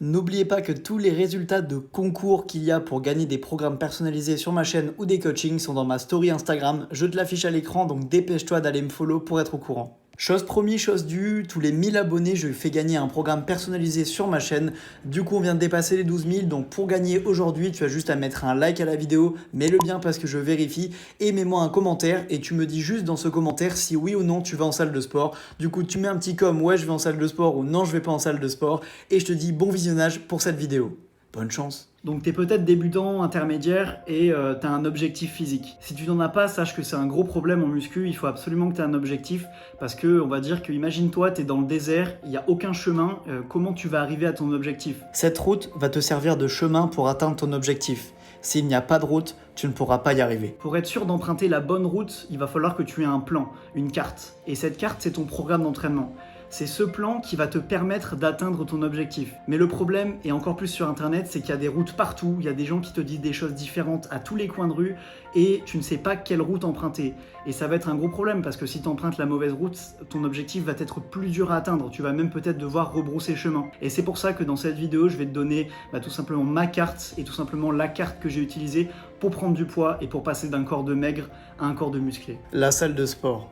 N'oubliez pas que tous les résultats de concours qu'il y a pour gagner des programmes personnalisés sur ma chaîne ou des coachings sont dans ma story Instagram. Je te l'affiche à l'écran, donc dépêche-toi d'aller me follow pour être au courant. Chose promis, chose due, tous les 1000 abonnés, je fais gagner un programme personnalisé sur ma chaîne. Du coup, on vient de dépasser les 12 000, donc pour gagner aujourd'hui, tu as juste à mettre un like à la vidéo, mets-le bien parce que je vérifie, et mets-moi un commentaire, et tu me dis juste dans ce commentaire si oui ou non tu vas en salle de sport. Du coup, tu mets un petit comme ouais je vais en salle de sport ou non je vais pas en salle de sport, et je te dis bon visionnage pour cette vidéo. Bonne chance. Donc tu es peut-être débutant, intermédiaire et tu as un objectif physique. Si tu n'en as pas, sache que c'est un gros problème en muscu, il faut absolument que tu aies un objectif parce que on va dire que imagine-toi, tu es dans le désert, il n'y a aucun chemin, comment tu vas arriver à ton objectif? Cette route va te servir de chemin pour atteindre ton objectif. S'il n'y a pas de route, tu ne pourras pas y arriver. Pour être sûr d'emprunter la bonne route, il va falloir que tu aies un plan, une carte. Et cette carte, c'est ton programme d'entraînement. C'est ce plan qui va te permettre d'atteindre ton objectif. Mais le problème, et encore plus sur internet, c'est qu'il y a des routes partout, il y a des gens qui te disent des choses différentes à tous les coins de rue et tu ne sais pas quelle route emprunter. Et ça va être un gros problème parce que si tu empruntes la mauvaise route, ton objectif va être plus dur à atteindre. Tu vas même peut-être devoir rebrousser chemin. Et c'est pour ça que dans cette vidéo, je vais te donner tout simplement ma carte et tout simplement la carte que j'ai utilisée pour prendre du poids et pour passer d'un corps de maigre à un corps de musclé. La salle de sport.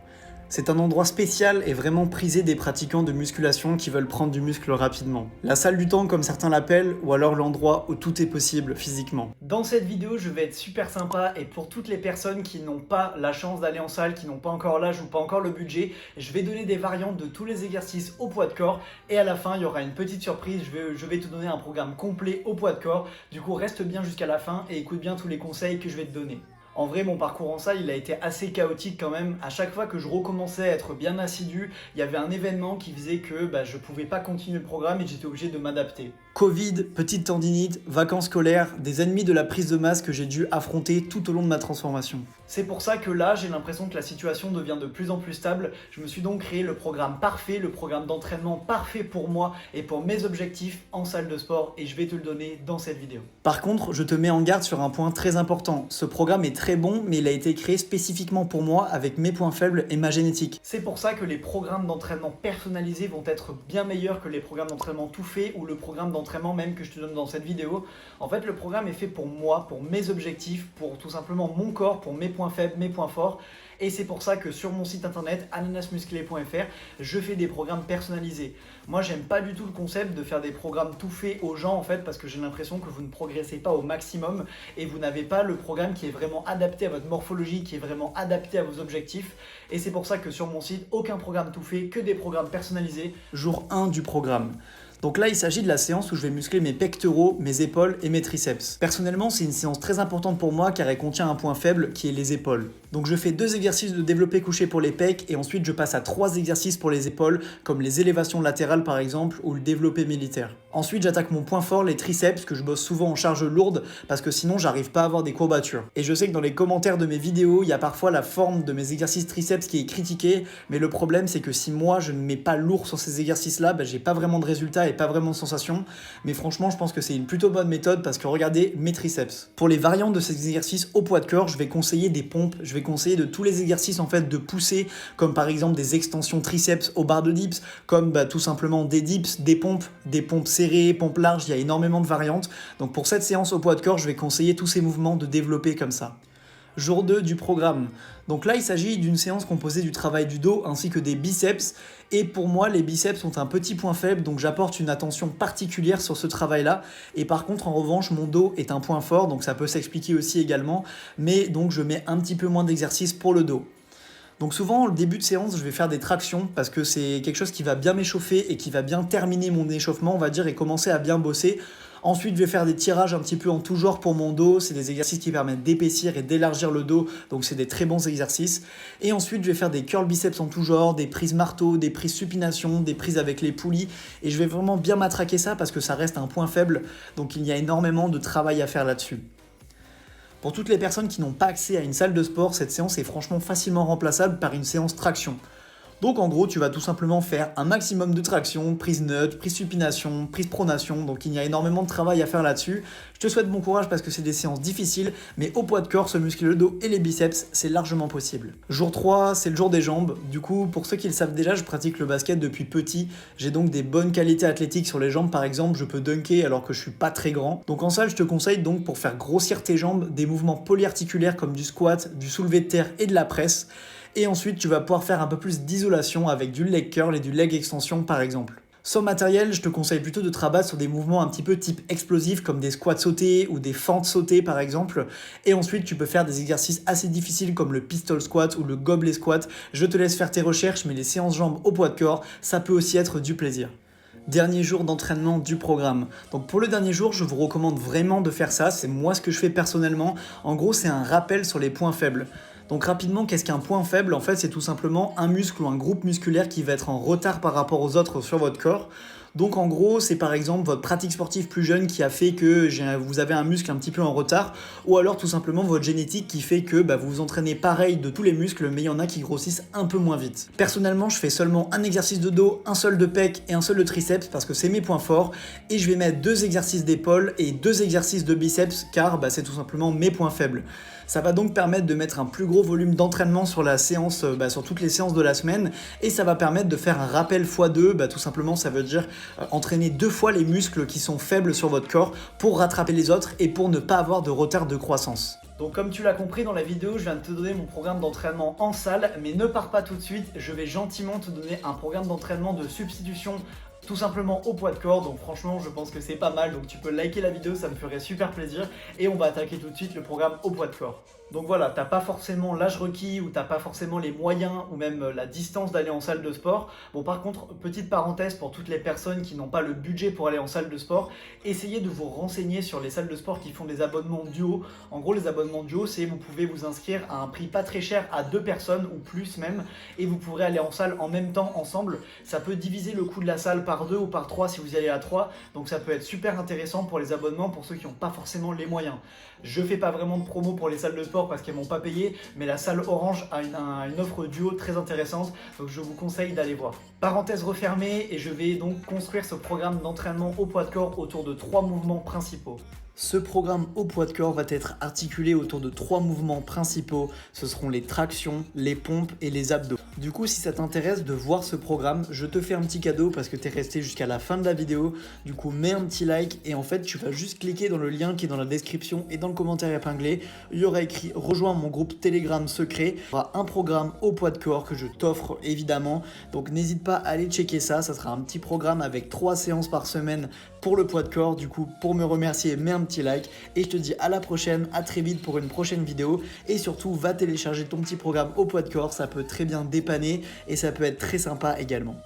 C'est un endroit spécial et vraiment prisé des pratiquants de musculation qui veulent prendre du muscle rapidement. La salle du temps comme certains l'appellent, ou alors l'endroit où tout est possible physiquement. Dans cette vidéo, je vais être super sympa et pour toutes les personnes qui n'ont pas la chance d'aller en salle, qui n'ont pas encore l'âge ou pas encore le budget, je vais donner des variantes de tous les exercices au poids de corps et à la fin, il y aura une petite surprise, je vais te donner un programme complet au poids de corps. Du coup, reste bien jusqu'à la fin et écoute bien tous les conseils que je vais te donner. En vrai, mon parcours en salle, il a été assez chaotique quand même. À chaque fois que je recommençais à être bien assidu, il y avait un événement qui faisait que je ne pouvais pas continuer le programme et j'étais obligé de m'adapter. Covid, petite tendinite, vacances scolaires, des ennemis de la prise de masse que j'ai dû affronter tout au long de ma transformation. C'est pour ça que là, j'ai l'impression que la situation devient de plus en plus stable. Je me suis donc créé le programme parfait, le programme d'entraînement parfait pour moi et pour mes objectifs en salle de sport et je vais te le donner dans cette vidéo. Par contre, je te mets en garde sur un point très important. Ce programme est très bon, mais il a été créé spécifiquement pour moi avec mes points faibles et ma génétique. C'est pour ça que les programmes d'entraînement personnalisés vont être bien meilleurs que les programmes d'entraînement tout faits ou le programme d'entraînement même que je te donne dans cette vidéo. En fait, le programme est fait pour moi, pour mes objectifs, pour tout simplement mon corps, pour mes points faibles, mes points forts. Et c'est pour ça que sur mon site internet ananasmusclé.fr, je fais des programmes personnalisés. Moi, j'aime pas du tout le concept de faire des programmes tout faits aux gens en fait parce que j'ai l'impression que vous ne progressez pas au maximum et vous n'avez pas le programme qui est vraiment adapté à votre morphologie, qui est vraiment adapté à vos objectifs. Et c'est pour ça que sur mon site, aucun programme tout fait, que des programmes personnalisés. Jour 1 du programme. Donc là, il s'agit de la séance où je vais muscler mes pectoraux, mes épaules et mes triceps. Personnellement, c'est une séance très importante pour moi car elle contient un point faible qui est les épaules. Donc je fais 2 exercices de développé couché pour les pecs et ensuite je passe à 3 exercices pour les épaules comme les élévations latérales par exemple ou le développé militaire. Ensuite, j'attaque mon point fort, les triceps, que je bosse souvent en charge lourde parce que sinon j'arrive pas à avoir des courbatures. Et je sais que dans les commentaires de mes vidéos, il y a parfois la forme de mes exercices triceps qui est critiquée, mais le problème c'est que si moi je ne mets pas lourd sur ces exercices-là, j'ai pas vraiment de résultats et pas vraiment de sensations. Mais franchement, je pense que c'est une plutôt bonne méthode parce que regardez mes triceps. Pour les variantes de ces exercices au poids de corps, je vais conseiller des pompes, je vais conseiller de tous les exercices en fait de poussée, comme par exemple des extensions triceps aux barres de dips, comme tout simplement des dips, des pompes serrées, pompes larges, il y a énormément de variantes. Donc pour cette séance au poids de corps, je vais conseiller tous ces mouvements de développer comme ça. Jour 2 du programme. Donc là, il s'agit d'une séance composée du travail du dos ainsi que des biceps. Et pour moi, les biceps sont un petit point faible, donc j'apporte une attention particulière sur ce travail-là. Et par contre, en revanche, mon dos est un point fort, donc ça peut s'expliquer aussi également. Mais donc, je mets un petit peu moins d'exercice pour le dos. Donc souvent, au début de séance, je vais faire des tractions parce que c'est quelque chose qui va bien m'échauffer et qui va bien terminer mon échauffement, on va dire, et commencer à bien bosser. Ensuite, je vais faire des tirages un petit peu en tout genre pour mon dos. C'est des exercices qui permettent d'épaissir et d'élargir le dos. Donc, c'est des très bons exercices. Et ensuite, je vais faire des curls biceps en tout genre, des prises marteau, des prises supination, des prises avec les poulies. Et je vais vraiment bien matraquer ça parce que ça reste un point faible. Donc, il y a énormément de travail à faire là-dessus. Pour toutes les personnes qui n'ont pas accès à une salle de sport, cette séance est franchement facilement remplaçable par une séance traction. Donc en gros, tu vas tout simplement faire un maximum de traction, prise neutre, prise supination, prise pronation, donc il y a énormément de travail à faire là-dessus. Je te souhaite bon courage parce que c'est des séances difficiles, mais au poids de corps, se muscler le dos et les biceps, c'est largement possible. Jour 3, c'est le jour des jambes. Du coup, pour ceux qui le savent déjà, je pratique le basket depuis petit. J'ai donc des bonnes qualités athlétiques sur les jambes, par exemple, je peux dunker alors que je suis pas très grand. Donc en salle, je te conseille donc pour faire grossir tes jambes des mouvements polyarticulaires comme du squat, du soulevé de terre et de la presse. Et ensuite, tu vas pouvoir faire un peu plus d'isolation avec du leg curl et du leg extension par exemple. Sans matériel, je te conseille plutôt de te rabattre sur des mouvements un petit peu type explosif comme des squats sautés ou des fentes sautées par exemple. Et ensuite, tu peux faire des exercices assez difficiles comme le pistol squat ou le gobelet squat. Je te laisse faire tes recherches, mais les séances jambes au poids de corps, ça peut aussi être du plaisir. Dernier jour d'entraînement du programme. Donc pour le dernier jour, je vous recommande vraiment de faire ça, c'est moi ce que je fais personnellement. En gros, c'est un rappel sur les points faibles. Donc rapidement, qu'est-ce qu'un point faible? En fait, c'est tout simplement un muscle ou un groupe musculaire qui va être en retard par rapport aux autres sur votre corps. Donc en gros, c'est par exemple votre pratique sportive plus jeune qui a fait que vous avez un muscle un petit peu en retard, ou alors tout simplement votre génétique qui fait que vous vous entraînez pareil de tous les muscles, mais il y en a qui grossissent un peu moins vite. Personnellement, je fais seulement un exercice de dos, un seul de pec et un seul de triceps parce que c'est mes points forts, et je vais mettre 2 exercices d'épaule et 2 exercices de biceps car c'est tout simplement mes points faibles. Ça va donc permettre de mettre un plus gros volume d'entraînement sur la séance, sur toutes les séances de la semaine, et ça va permettre de faire un rappel x2, tout simplement ça veut dire entraîner 2 fois les muscles qui sont faibles sur votre corps pour rattraper les autres et pour ne pas avoir de retard de croissance. Donc comme tu l'as compris dans la vidéo, je viens de te donner mon programme d'entraînement en salle, mais ne pars pas tout de suite, je vais gentiment te donner un programme d'entraînement de substitution tout simplement au poids de corps, donc franchement je pense que c'est pas mal, donc tu peux liker la vidéo, ça me ferait super plaisir, et on va attaquer tout de suite le programme au poids de corps. Donc voilà, t'as pas forcément l'âge requis ou t'as pas forcément les moyens ou même la distance d'aller en salle de sport. Bon par contre, petite parenthèse pour toutes les personnes qui n'ont pas le budget pour aller en salle de sport, essayez de vous renseigner sur les salles de sport qui font des abonnements duo. En gros les abonnements duo, c'est vous pouvez vous inscrire à un prix pas très cher à 2 personnes ou plus même, et vous pourrez aller en salle en même temps ensemble. Ça peut diviser le coût de la salle par 2 ou par 3 si vous y allez à 3, donc ça peut être super intéressant pour les abonnements pour ceux qui n'ont pas forcément les moyens. Je fais pas vraiment de promo pour les salles de sport parce qu'elles m'ont pas payé, mais la salle Orange a une offre duo très intéressante, donc je vous conseille d'aller voir. Parenthèse refermée, et je vais donc construire ce programme d'entraînement au poids de corps autour de 3 mouvements principaux. Ce programme au poids de corps va être articulé autour de 3 mouvements principaux. Ce seront les tractions, les pompes et les abdos. Du coup, si ça t'intéresse de voir ce programme, je te fais un petit cadeau parce que tu es resté jusqu'à la fin de la vidéo. Du coup, mets un petit like et en fait, tu vas juste cliquer dans le lien qui est dans la description et dans le commentaire épinglé. Il y aura écrit « Rejoins mon groupe Telegram secret ». Il y aura un programme au poids de corps que je t'offre évidemment. Donc n'hésite pas à aller checker ça. Ça sera un petit programme avec 3 séances par semaine pour le poids de corps. Du coup, pour me remercier, mets un petit like et je te dis à la prochaine, à très vite pour une prochaine vidéo, et surtout va télécharger ton petit programme au poids de corps, ça peut très bien dépanner et ça peut être très sympa également.